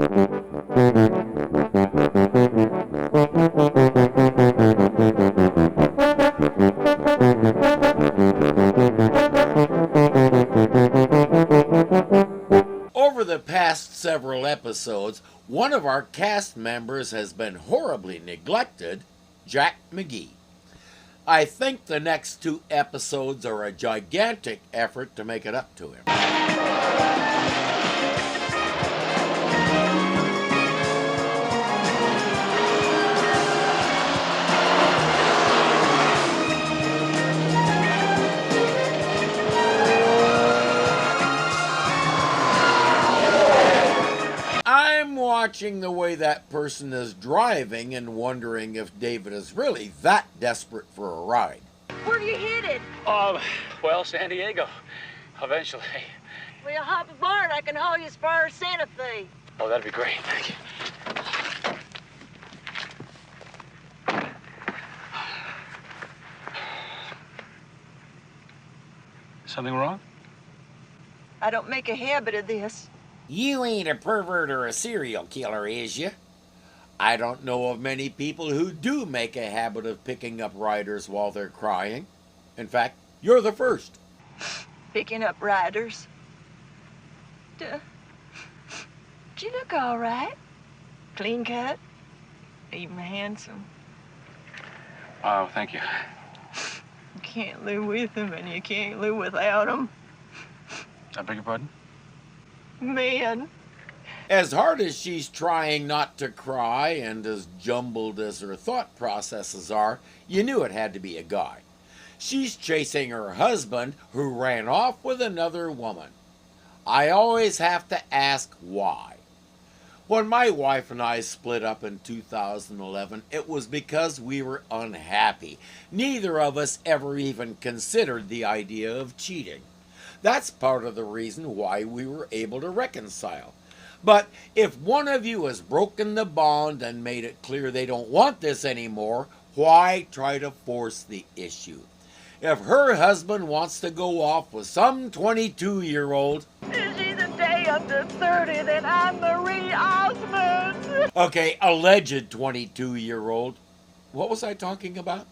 Over the past several episodes, one of our cast members has been horribly neglected, Jack McGee. I think the next 2 episodes are a gigantic effort to make it up to him. I'm watching the way that person is driving and wondering if David is really that desperate for a ride. Where are you headed? Well, San Diego. Eventually. Well, you hop aboard. I can haul you as far as Santa Fe. Oh, that'd be great. Thank you. Something wrong? I don't make a habit of this. You ain't a pervert or a serial killer, is you? I don't know of many people who do make a habit of picking up riders while they're crying. In fact, you're the first. Picking up riders. Duh. You look all right. Clean cut. Even handsome. Oh, thank you. You can't live with them and you can't live without them. I beg your pardon? Man. As hard as she's trying not to cry and as jumbled as her thought processes are, you knew it had to be a guy. She's chasing her husband who ran off with another woman. I always have to ask why. When my wife and I split up in 2011, it was because we were unhappy. Neither of us ever even considered the idea of cheating. That's part of the reason why we were able to reconcile. But if one of you has broken the bond and made it clear they don't want this anymore, why try to force the issue? If her husband wants to go off with some 22-year-old... She's a day under 30, then I'm Marie Osmond. Okay, alleged 22-year-old. What was I talking about?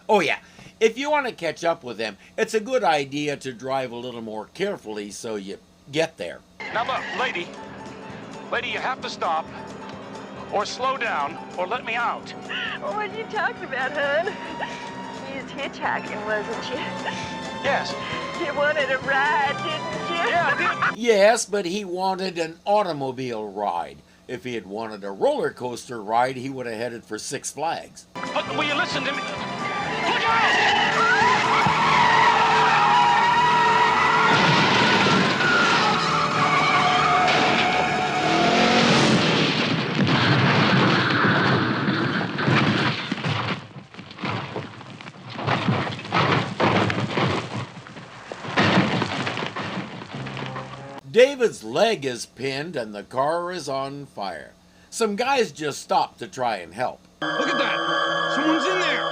Oh yeah, if you want to catch up with them, it's a good idea to drive a little more carefully so you get there. Now look, lady, you have to stop, or slow down, or let me out. What are you talking about, hon? You was hitchhiking, wasn't you? Yes. You wanted a ride, didn't you? Yeah, I did. Yes, but he wanted an automobile ride. If he had wanted a roller coaster ride, he would have headed for Six Flags. But will you listen to me? Look out! David's leg is pinned and the car is on fire. Some guys just stopped to try and help. Look at that! Someone's in there!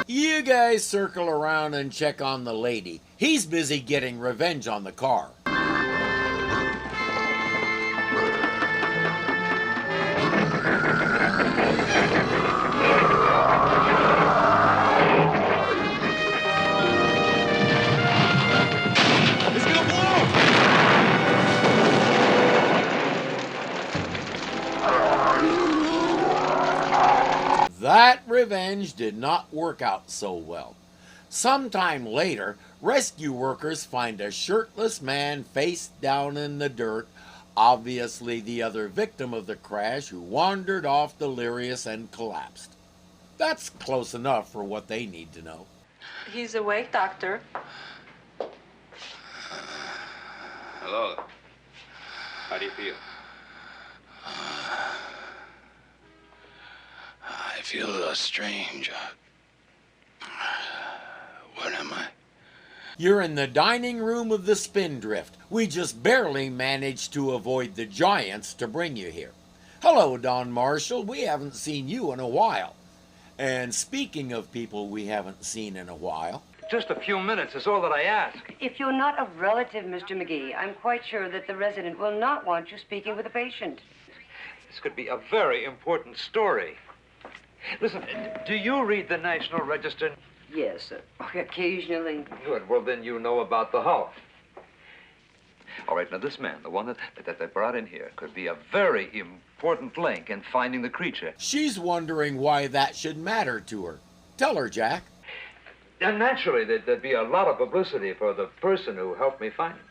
You guys circle around and check on the lady. He's busy getting revenge on the car. That revenge did not work out so well. Sometime later, rescue workers find a shirtless man face down in the dirt, obviously the other victim of the crash who wandered off delirious and collapsed. That's close enough for what they need to know. He's awake, Doctor. Hello. How do you feel? I feel strange. What am I? You're in the dining room of the Spindrift. We just barely managed to avoid the giants to bring you here. Hello, Don Marshall. We haven't seen you in a while. And speaking of people we haven't seen in a while, Just a few minutes is all that I ask. If you're not a relative, Mr. McGee, I'm quite sure that the resident will not want you speaking with a patient. This could be a very important story. Listen, do you read the National Register? Yes, occasionally. Good. Well, then you know about the Hulk. All right, now this man, the one that they brought in here, could be a very important link in finding the creature. she's wondering why that should matter to her. Tell her, Jack. And naturally, there'd be a lot of publicity for the person who helped me find him.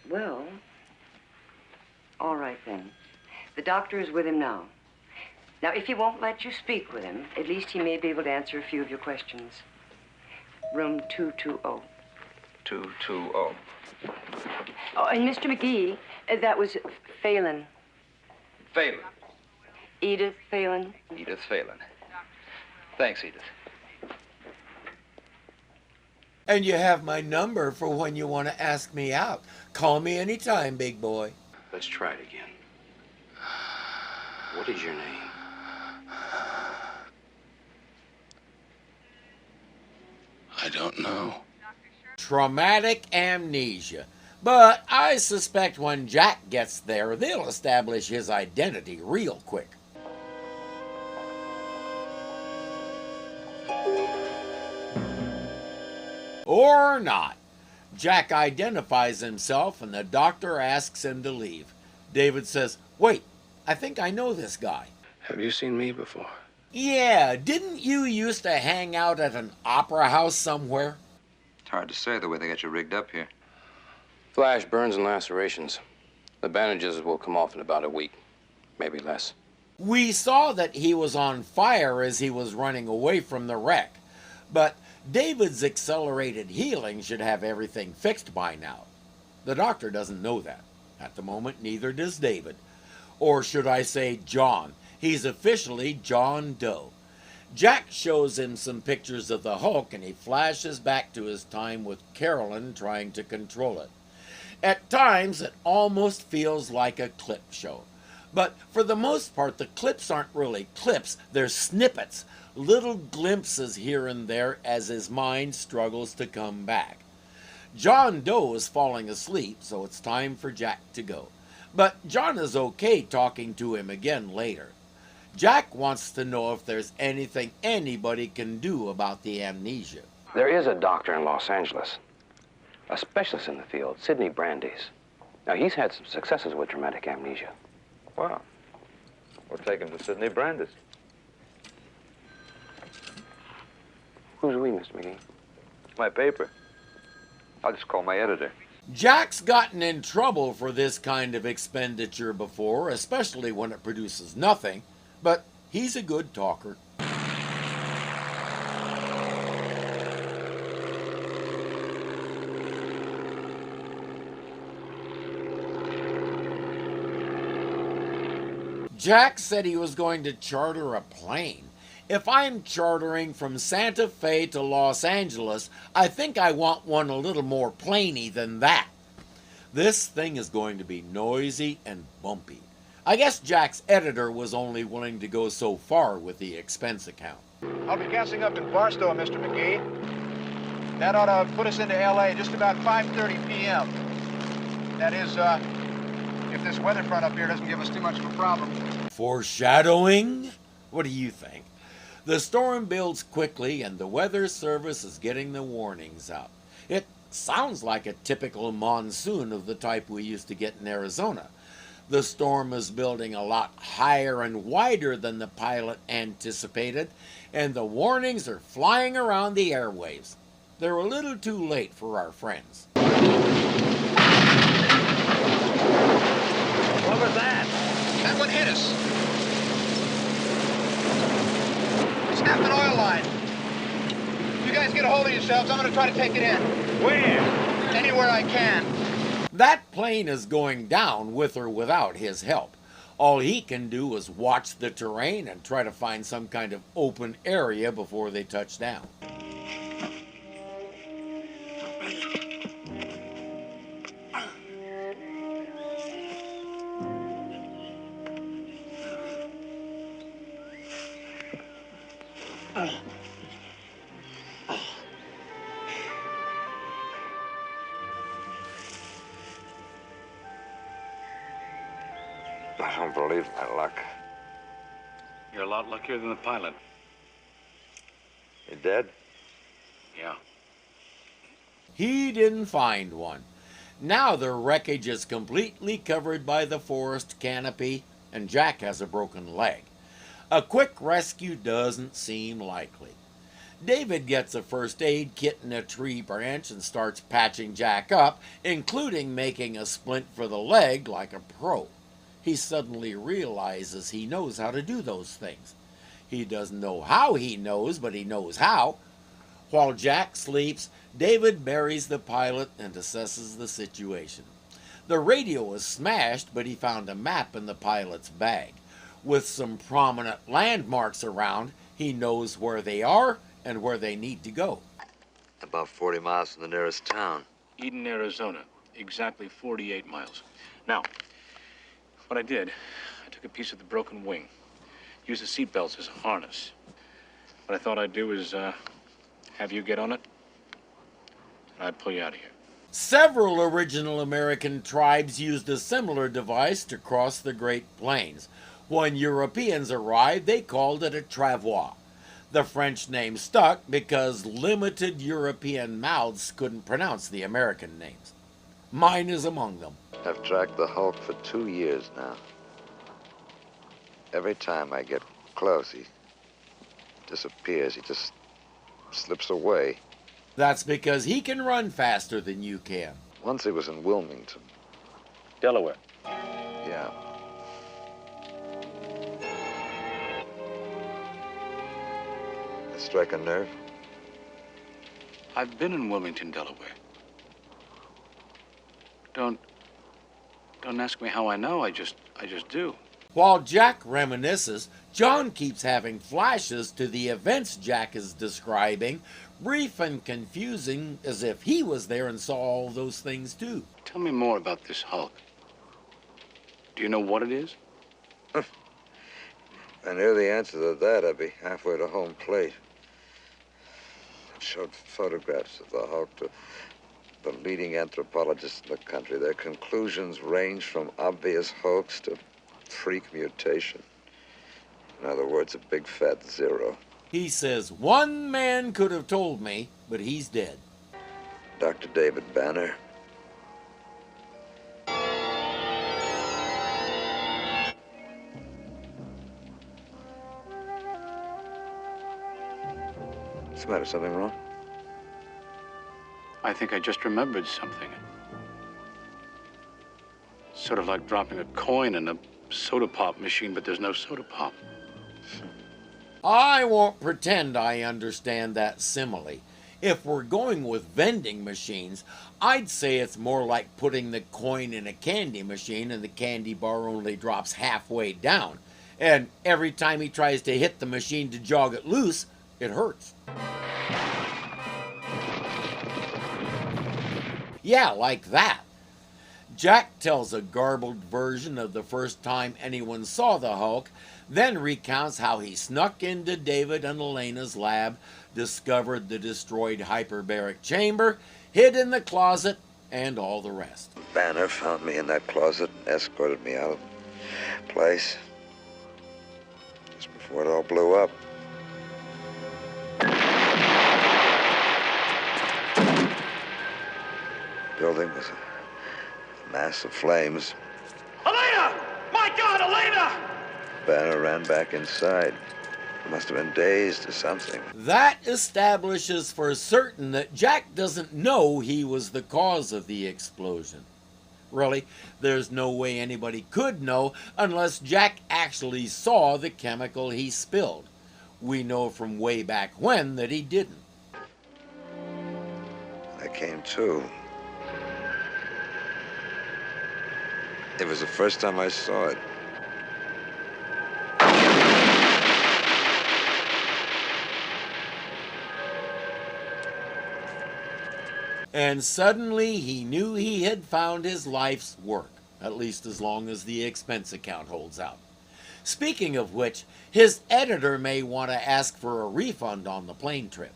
Well, all right then. The doctor is with him now. Now, if he won't let you speak with him, at least he may be able to answer a few of your questions. Room 220. 220. Oh, and Mr. McGee, that was Phelan. Phelan. Edith Phelan. Edith Phelan. Thanks, Edith. And you have my number for when you want to ask me out. Call me anytime, big boy. Let's try it again. What is your name? I don't know. Traumatic amnesia. But I suspect when Jack gets there, they'll establish his identity real quick. Or not. Jack identifies himself and the doctor asks him to leave. David says, "Wait, I think I know this guy." Have you seen me before? "Yeah, didn't you used to hang out at an opera house somewhere?" It's hard to say the way they got you rigged up here. Flash, burns, and lacerations. The bandages will come off in about a week, maybe less. We saw that he was on fire as he was running away from the wreck, but David's accelerated healing should have everything fixed by now. The doctor doesn't know that. At the moment, neither does David. Or should I say John? He's officially John Doe. Jack shows him some pictures of the Hulk and he flashes back to his time with Carolyn trying to control it. At times, it almost feels like a clip show. But for the most part, the clips aren't really clips, they're snippets, little glimpses here and there as his mind struggles to come back. John Doe is falling asleep, so it's time for Jack to go. But John is okay talking to him again later. Jack wants to know if there's anything anybody can do about the amnesia. There is a doctor in Los Angeles, a specialist in the field, Sidney Brandeis. Now, he's had some successes with traumatic amnesia. Wow. We'll take him to Sidney Brandeis. Who's we, Mr. McGee? My paper. I'll just call my editor. Jack's gotten in trouble for this kind of expenditure before, especially when it produces nothing, but he's a good talker. Jack said he was going to charter a plane. If I'm chartering from Santa Fe to Los Angeles, I think I want one a little more planey than that. This thing is going to be noisy and bumpy. I guess Jack's editor was only willing to go so far with the expense account. I'll be gassing up in Barstow, Mr. McGee. That ought to put us into L.A. just about 5:30 p.m. That is, if this weather front up here doesn't give us too much of a problem. Foreshadowing? What do you think? The storm builds quickly and the weather service is getting the warnings out. It sounds like a typical monsoon of the type we used to get in Arizona. The storm is building a lot higher and wider than the pilot anticipated, and the warnings are flying around the airwaves. They're a little too late for our friends. What was that? That one hit us. Snapped an oil line. You guys get a hold of yourselves. I'm going to try to take it in. Where? Anywhere I can. That plane is going down with or without his help. All he can do is watch the terrain and try to find some kind of open area before they touch down. I don't believe my luck. You're a lot luckier than the pilot. You dead? Yeah. He didn't find one. Now the wreckage is completely covered by the forest canopy, and Jack has a broken leg. A quick rescue doesn't seem likely. David gets a first aid kit in a tree branch and starts patching Jack up, including making a splint for the leg like a pro. He suddenly realizes he knows how to do those things. He doesn't know how he knows, but he knows how. While Jack sleeps, David buries the pilot and assesses the situation. The radio was smashed, but he found a map in the pilot's bag. With some prominent landmarks around, he knows where they are and where they need to go. About 40 miles from the nearest town. Eden, Arizona. Exactly 48 miles. Now, what I did, I took a piece of the broken wing, used the seat belts as a harness. What I thought I'd do is have you get on it, and I'd pull you out of here. Several original American tribes used a similar device to cross the Great Plains. When Europeans arrived, they called it a travois. The French name stuck because limited European mouths couldn't pronounce the American names. Mine is among them. I've tracked the Hulk for 2 years now. Every time I get close, he disappears. He just slips away. That's because he can run faster than you can. Once he was in Wilmington. Delaware. Yeah. That strike a nerve? I've been in Wilmington, Delaware. Don't ask me how I know. I just do. While Jack reminisces, John keeps having flashes to the events Jack is describing, brief and confusing, as if he was there and saw all those things too. Tell me more about this Hulk. Do you know what it is? If I knew the answer to that, I'd be halfway to home plate. I've showed photographs of the Hulk to the leading anthropologists in the country. Their conclusions range from obvious hoax to freak mutation. In other words, a big fat zero. He says, one man could have told me, but he's dead. Dr. David Banner. What's the matter? Something wrong? I think I just remembered something. Sort of like dropping a coin in a soda pop machine, but there's no soda pop. I won't pretend I understand that simile. If we're going with vending machines, I'd say it's more like putting the coin in a candy machine and the candy bar only drops halfway down. And every time he tries to hit the machine to jog it loose, it hurts. Yeah, like that. Jack tells a garbled version of the first time anyone saw the Hulk, then recounts how he snuck into David and Elena's lab, discovered the destroyed hyperbaric chamber, hid in the closet, and all the rest. Banner found me in that closet and escorted me out of the place just before it all blew up. The building was a mass of flames. Elena! My God, Elena! Banner ran back inside. He must have been dazed or something. That establishes for certain that Jack doesn't know he was the cause of the explosion. Really, there's no way anybody could know unless Jack actually saw the chemical he spilled. We know from way back when that he didn't. I came to. It was the first time I saw it. And suddenly he knew he had found his life's work, at least as long as the expense account holds out. Speaking of which, his editor may want to ask for a refund on the plane trip.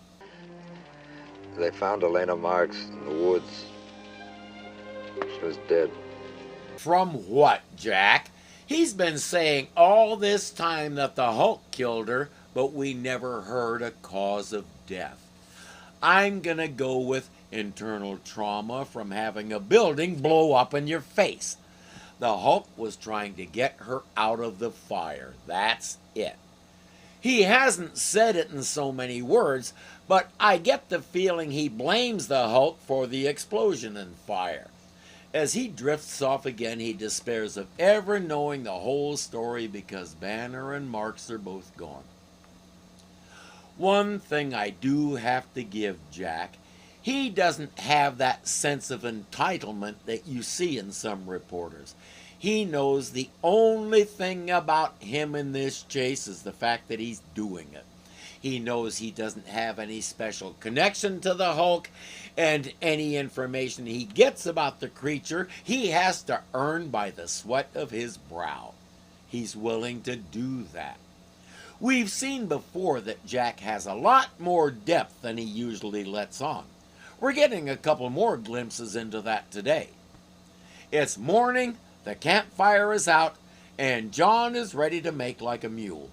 They found Elena Marks in the woods. She was dead. From what, Jack? He's been saying all this time that the Hulk killed her, but we never heard a cause of death. I'm gonna go with internal trauma from having a building blow up in your face. The Hulk was trying to get her out of the fire. That's it. He hasn't said it in so many words, but I get the feeling he blames the Hulk for the explosion and fire. As he drifts off again, he despairs of ever knowing the whole story because Banner and Marks are both gone. One thing I do have to give Jack, he doesn't have that sense of entitlement that you see in some reporters. He knows the only thing about him in this chase is the fact that he's doing it. He knows he doesn't have any special connection to the Hulk, and any information he gets about the creature, he has to earn by the sweat of his brow. He's willing to do that. We've seen before that Jack has a lot more depth than he usually lets on. We're getting a couple more glimpses into that today. It's morning, the campfire is out, and John is ready to make like a mule.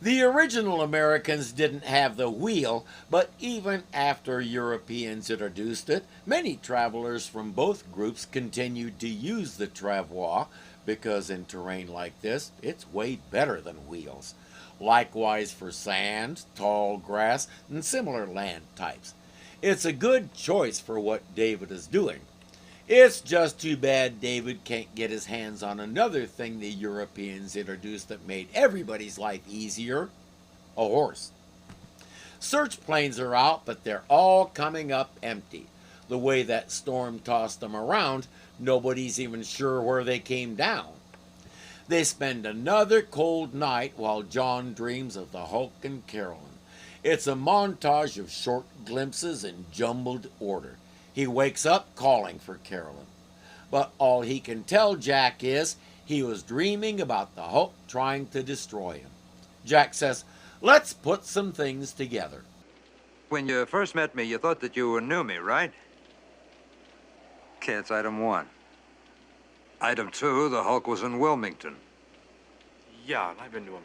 The original Americans didn't have the wheel, but even after Europeans introduced it, many travelers from both groups continued to use the travois, because in terrain like this, it's way better than wheels. Likewise for sand, tall grass, and similar land types. It's a good choice for what David is doing. It's just too bad David can't get his hands on another thing the Europeans introduced that made everybody's life easier: a horse. Search planes are out, but they're all coming up empty. The way that storm tossed them around, nobody's even sure where they came down. They spend another cold night while John dreams of the Hulk and Carolyn. It's a montage of short glimpses in jumbled order. He wakes up calling for Carolyn. But all he can tell Jack is he was dreaming about the Hulk trying to destroy him. Jack says, "Let's put some things together." When you first met me, you thought that you knew me, right? Okay, that's item 1. Item 2, the Hulk was in Wilmington. Yeah, I've been to him.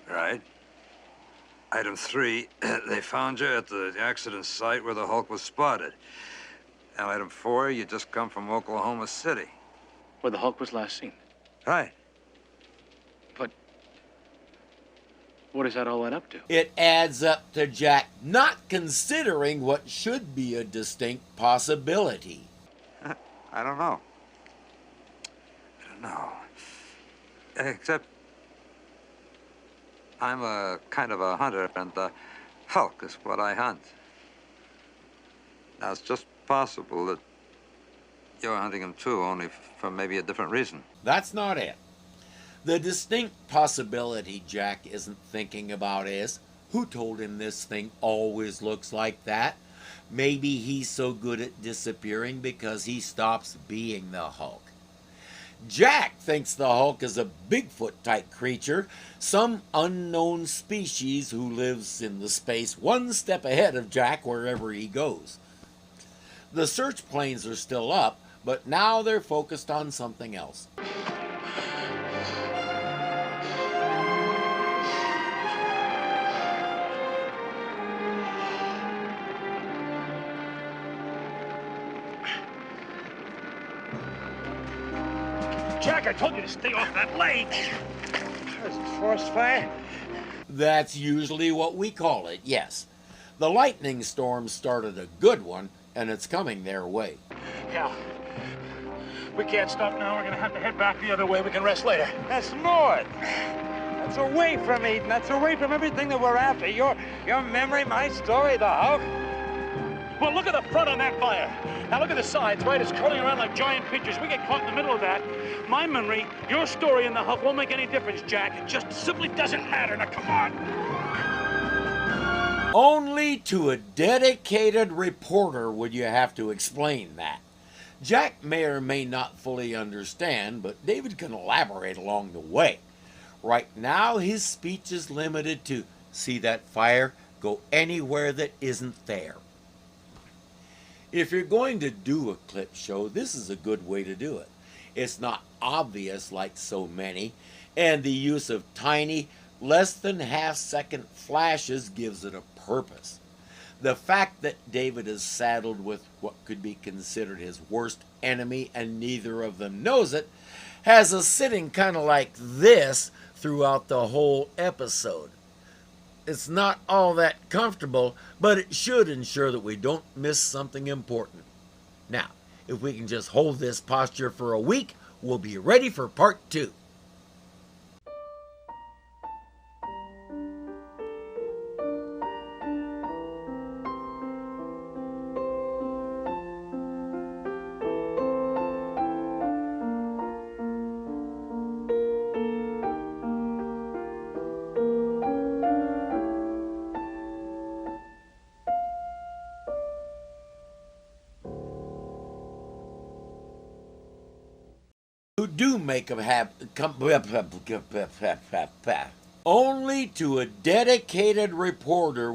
Right. Item 3, they found you at the accident site where the Hulk was spotted. Now, item 4, you just come from Oklahoma City. Where the Hulk was last seen. Right. But what does that all add up to? It adds up to Jack not considering what should be a distinct possibility. I don't know. Except I'm a kind of a hunter, and the Hulk is what I hunt. Now, it's just possible that you're hunting him too, only for maybe a different reason. That's not it. The distinct possibility Jack isn't thinking about is, who told him this thing always looks like that? Maybe he's so good at disappearing because he stops being the Hulk. Jack thinks the Hulk is a Bigfoot-type creature, some unknown species who lives in the space one step ahead of Jack wherever he goes. The search planes are still up, but now they're focused on something else. Jack, I told you to stay off that lake. Is it forest fire? That's usually what we call it, yes. The lightning storm started a good one, and it's coming their way. Yeah. We can't stop now. We're gonna have to head back the other way. We can rest later. That's north. That's away from Eden. That's away from everything that we're after. Your memory, my story, the Hulk. Well, look at the front on that fire. Now look at the sides, right? It's curling around like giant pictures. We get caught in the middle of that. My memory, your story, and the Hulk won't make any difference, Jack. It just simply doesn't matter. Now, come on. Only to a dedicated reporter would you have to explain that. Jack may or may not fully understand, but David can elaborate along the way. Right now, his speech is limited to see that fire, go anywhere that isn't there. If you're going to do a clip show, this is a good way to do it. It's not obvious like so many, and the use of tiny, less than half-second flashes gives it a purpose. The fact that David is saddled with what could be considered his worst enemy and neither of them knows it has us sitting kind of like this throughout the whole episode. It's not all that comfortable, but it should ensure that we don't miss something important. Now, if we can just hold this posture for a week, we'll be ready for part 2. Who do make a only to a dedicated reporter